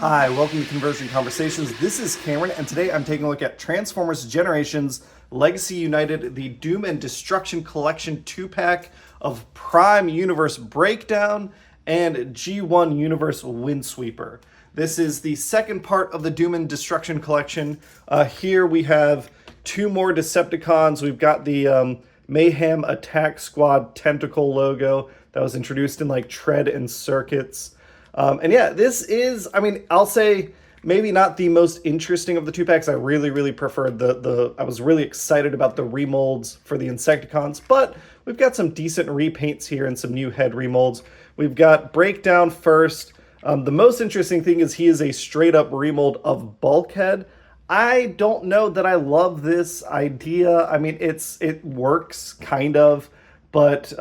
Hi, welcome to Conversion Conversations. This is Cameron, and today I'm taking a look at Transformers Generations Legacy United, the Doom and Destruction Collection 2-pack of Prime Universe Breakdown and G1 Universe Windsweeper. This is the second part of the Doom and Destruction Collection. Here we have two more Decepticons. We've got the Mayhem Attack Squad tentacle logo that was introduced in like Tread and Circuits. And yeah, this is, I'll say maybe not the most interesting of the two packs. I really preferred I was really excited about the remolds for the Insecticons, but we've got some decent repaints here and some new head remolds. We've got Breakdown first. The most interesting thing is he is a straight up remold of Bulkhead. I don't know that I love this idea. I mean, it works kind of. But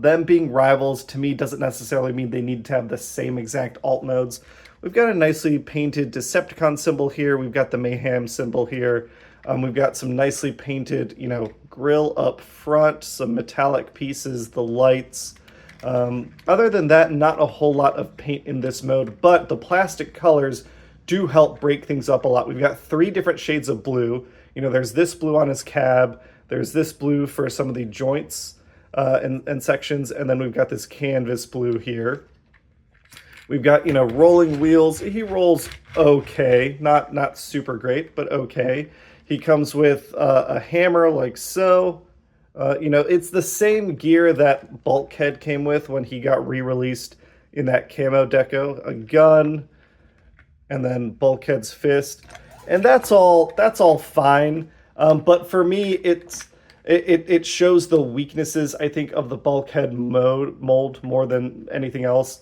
them being rivals, to me, doesn't necessarily mean they need to have the same exact alt modes. We've got a nicely painted Decepticon symbol here. We've got the Mayhem symbol here. We've got some nicely painted, grill up front, some metallic pieces, the lights. Other than that, not a whole lot of paint in this mode, but the plastic colors do help break things up a lot. We've got three different shades of blue. There's this blue on his cab. There's this blue for some of the joints. And sections, and then we've got this canvas blue here. We've got, rolling wheels. He rolls okay, not super great, but okay. He comes with a hammer like so. It's the same gear that Bulkhead came with when he got re-released in that camo deco. A gun, and then Bulkhead's fist, and that's all fine. But for me, it shows the weaknesses, I think, of the Bulkhead mold more than anything else.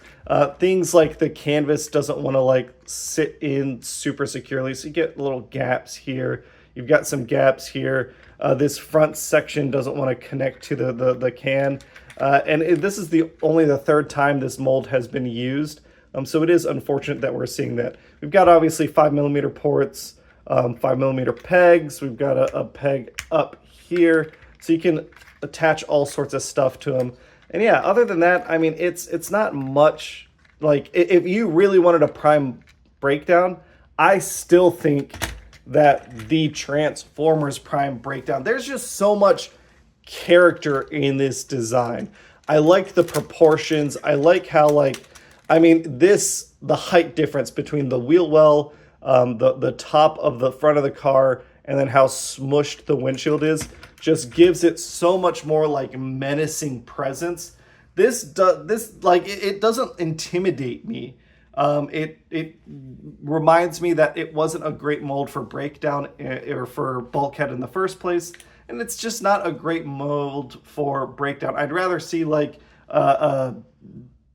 Things like the canvas doesn't want to sit in super securely, so you get little gaps here. You've got some gaps here. This front section doesn't want to connect to the can. This is only the third time this mold has been used. So it is unfortunate that we're seeing that. We've got obviously 5mm ports, 5mm pegs. We've got a peg up here, so you can attach all sorts of stuff to them. And yeah, other than that, it's not much. If you really wanted a Prime Breakdown, I still think that the Transformers Prime Breakdown, there's just so much character in this design. I like the proportions. I like how the height difference between the wheel well, the top of the front of the car, and then how smushed the windshield is, just gives it so much more menacing presence. It doesn't intimidate me. It reminds me that it wasn't a great mold for Breakdown or for Bulkhead in the first place, and it's just not a great mold for Breakdown. I'd rather see a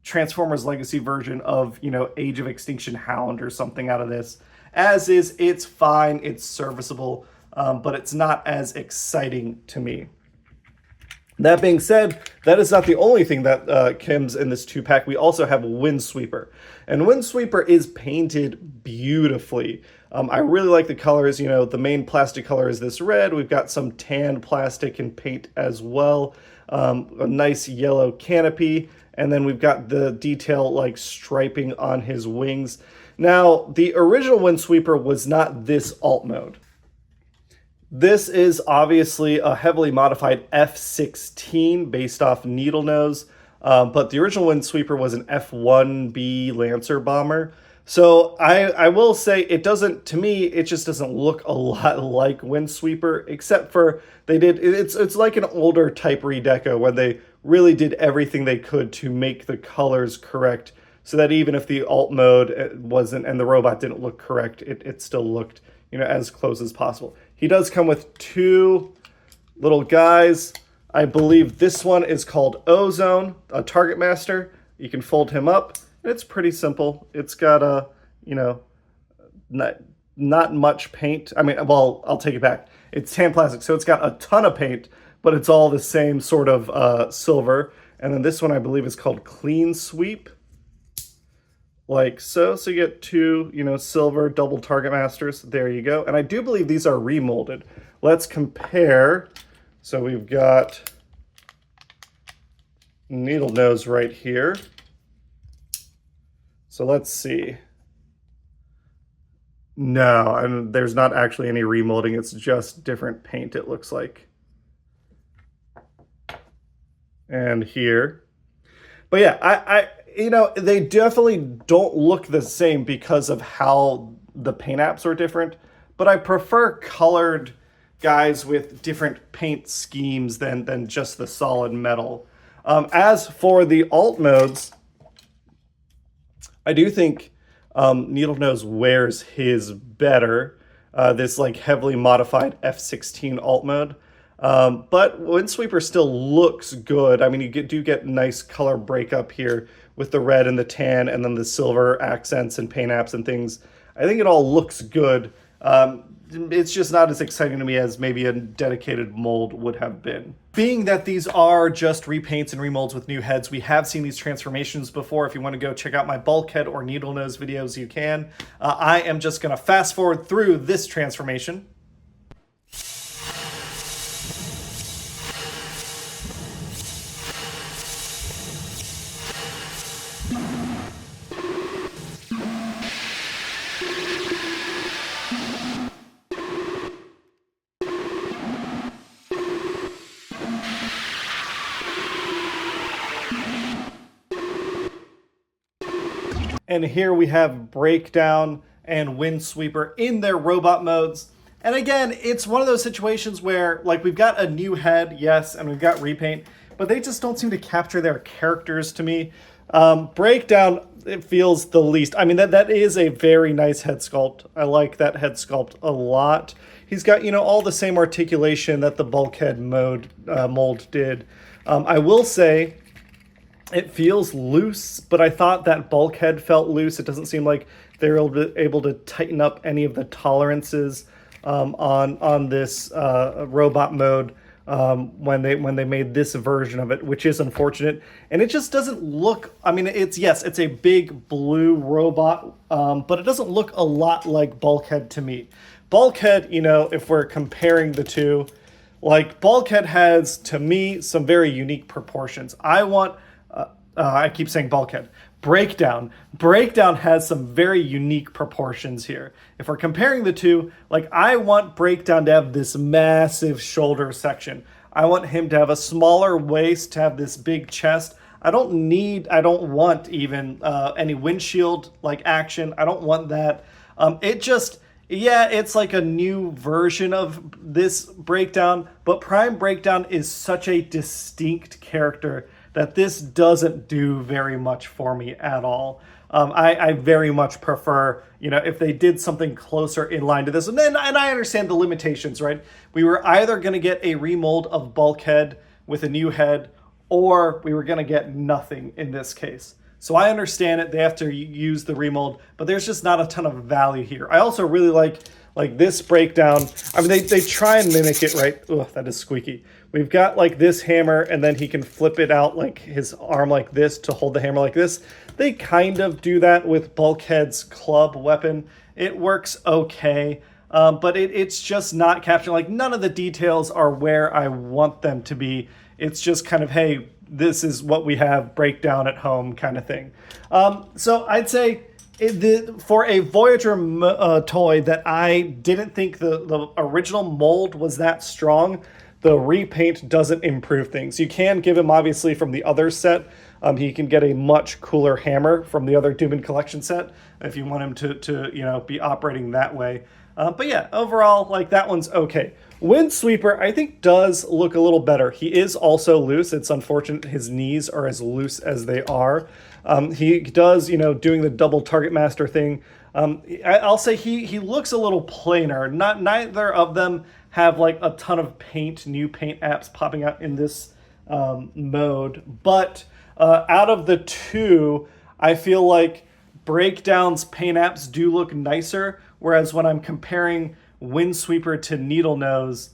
Transformers Legacy version of Age of Extinction Hound or something out of this. As is, it's fine, it's serviceable, but it's not as exciting to me. That being said, that is not the only thing that comes in this 2-pack. We also have Windsweeper. And Windsweeper is painted beautifully. I really like the colors. The main plastic color is this red. We've got some tan plastic and paint as well. A nice yellow canopy. And then we've got the detail striping on his wings. Now, the original Windsweeper was not this alt mode. This is obviously a heavily modified F-16 based off Needlenose, but the original Windsweeper was an F-1B Lancer bomber. So I will say to me, it just doesn't look a lot like Windsweeper, except for it's like an older type redeco when they really did everything they could to make the colors correct, so that even if the alt mode wasn't and the robot didn't look correct, it still looked as close as possible. He does come with two little guys. I believe this one is called Ozone, a target master. You can fold him up. It's pretty simple. It's got not much paint. I'll take it back. It's tan plastic, so it's got a ton of paint, but it's all the same sort of silver. And then this one I believe is called Cleansweep. Like so. So you get two, silver double target masters. There you go. And I do believe these are remolded. Let's compare. So we've got Needlenose right here. So let's see. No, and there's not actually any remolding. It's just different paint, it looks like. And here. But yeah, I you know, they definitely don't look the same because of how the paint apps are different, but I prefer colored guys with different paint schemes than just the solid metal. As for the alt modes, I do think Needlenose wears his better, this like heavily modified F16 alt mode. But Windsweeper still looks good. I mean, you do get nice color breakup here with the red and the tan and then the silver accents and paint apps and things. I think it all looks good. It's just not as exciting to me as maybe a dedicated mold would have been. Being that these are just repaints and remolds with new heads, we have seen these transformations before. If you want to go check out my Bulkhead or Needlenose videos, you can. I am just going to fast forward through this transformation. And here we have Breakdown and Windsweeper in their robot modes. And again, it's one of those situations where, like, we've got a new head, yes, and we've got repaint, but they just don't seem to capture their characters to me. Breakdown, it feels the least. I mean, that is a very nice head sculpt. I like that head sculpt a lot. He's got, you know, all the same articulation that the Bulkhead mold did. I will say, it feels loose, but I thought that Bulkhead felt loose. It doesn't seem like they're able to tighten up any of the tolerances on this robot mode when they made this version of it, which is unfortunate. And it just doesn't look, I mean, it's a big blue robot, but it doesn't look a lot like Bulkhead to me. Bulkhead, you know, if we're comparing the two, like, Bulkhead has, to me, some very unique proportions. I keep saying Bulkhead. Breakdown. Breakdown has some very unique proportions here. If we're comparing the two, like, I want Breakdown to have this massive shoulder section. I want him to have a smaller waist, to have this big chest. I don't want even any windshield like action. I don't want that. It's like a new version of this Breakdown, but Prime Breakdown is such a distinct character that this doesn't do very much for me at all. I very much prefer, you know, if they did something closer in line to this. And I understand the limitations, right? We were either going to get a remold of Bulkhead with a new head, or we were going to get nothing in this case. So I understand it. They have to use the remold, but there's just not a ton of value here. I also really like this Breakdown. I mean, they try and mimic it, right? Ugh, that is squeaky. We've got like this hammer, and then he can flip it out like his arm like this to hold the hammer like this. They kind of do that with Bulkhead's club weapon. It works okay, but it's just not capturing, like, none of the details are where I want them to be. It's just kind of, hey, this is what we have, Breakdown at home kind of thing. So I'd say for a Voyager toy that I didn't think the original mold was that strong, the repaint doesn't improve things. You can give him, obviously, from the other set. He can get a much cooler hammer from the other Doom and Collection set if you want him to you know, be operating that way. But yeah, overall, like, that one's okay. Windsweeper, I think, does look a little better. He is also loose. It's unfortunate his knees are as loose as they are. He does, you know, doing the double target master thing. I'll say he looks a little plainer. Neither of them have like a ton of new paint apps popping out in this mode. But out of the two, I feel like Breakdown's paint apps do look nicer. Whereas when I'm comparing Windsweeper to Needlenose,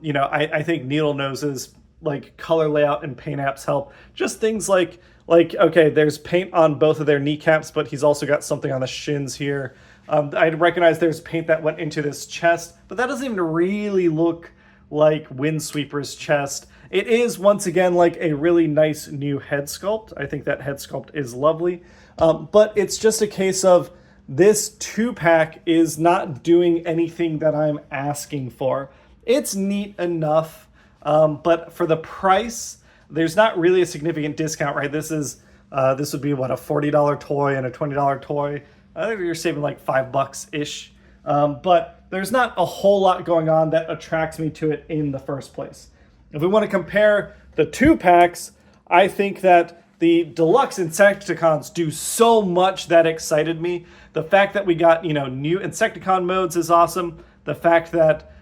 you know, I think Needlenose's like color layout and paint apps help. Just things like okay, there's paint on both of their kneecaps, but he's also got something on the shins here. I recognize there's paint that went into this chest, but that doesn't even really look like Windsweeper's chest. It is, once again, like a really nice new head sculpt. I think that head sculpt is lovely. But it's just a case of this 2-pack is not doing anything that I'm asking for. It's neat enough, but for the price, there's not really a significant discount, right? This would be what, a $40 toy and a $20 toy. I think you're saving like $5-ish. But there's not a whole lot going on that attracts me to it in the first place. If we want to compare the 2-packs, I think that the deluxe Insecticons do so much that excited me. The fact that we got, new Insecticon modes is awesome. The fact that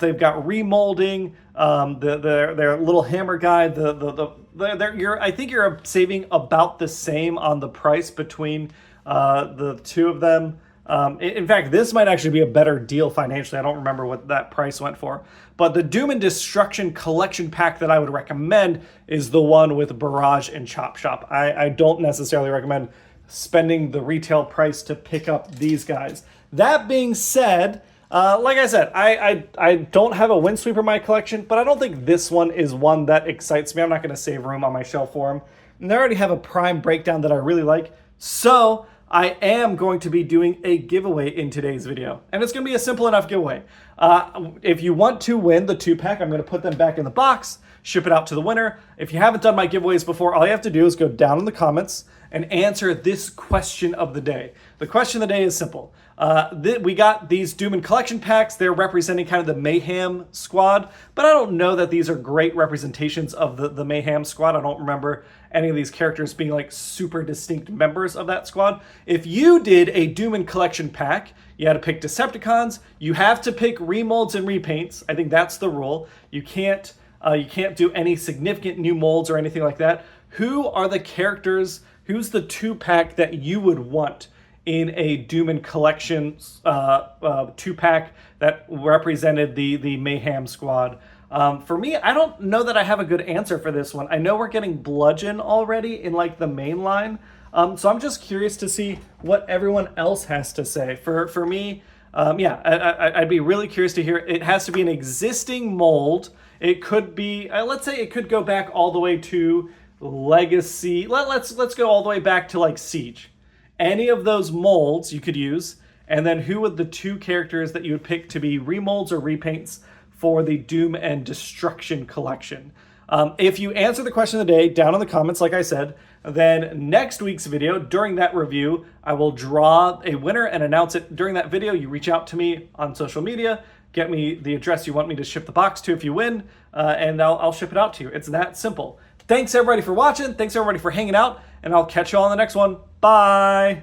they've got remolding, their little hammer guy, I think you're saving about the same on the price between the two of them. In fact, this might actually be a better deal financially. I don't remember what that price went for. But the Doom and Destruction collection pack that I would recommend is the one with Barrage and Chop Shop. I don't necessarily recommend spending the retail price to pick up these guys. That being said, like I said, I don't have a Windsweeper in my collection, but I don't think this one is one that excites me. I'm not going to save room on my shelf for them. And I already have a Prime breakdown that I really like. So I am going to be doing a giveaway in today's video. And it's going to be a simple enough giveaway. If you want to win the 2-pack, I'm going to put them back in the box, ship it out to the winner. If you haven't done my giveaways before, all you have to do is go down in the comments and answer this question of the day. The question of the day is simple. We got these Doom and Collection packs. They're representing kind of the Mayhem squad, but I don't know that these are great representations of the Mayhem squad. I don't remember any of these characters being like super distinct members of that squad. If you did a Doom and Collection pack, you had to pick Decepticons. You have to pick remolds and repaints. I think that's the rule. You can't do any significant new molds or anything like that. Who are the characters? Who's the 2-pack that you would want in a Doom and Collection 2-pack that represented the Mayhem squad? For me, I don't know that I have a good answer for this one. I know we're getting Bludgeon already in like the main line. So I'm just curious to see what everyone else has to say. For me, I'd be really curious to hear. It has to be an existing mold. It could be, let's say it could go back all the way to Legacy. Let's go all the way back to like Siege. Any of those molds you could use, and then who would the 2 characters that you would pick to be remolds or repaints for the Doom and Destruction collection? If you answer the question of the day down in the comments, like I said, then next week's video, during that review, I will draw a winner and announce it during that video. You reach out to me on social media, get me the address you want me to ship the box to if you win, and I'll ship it out to you. It's that simple. Thanks everybody for watching. Thanks everybody for hanging out, and I'll catch you all on the next one. Bye.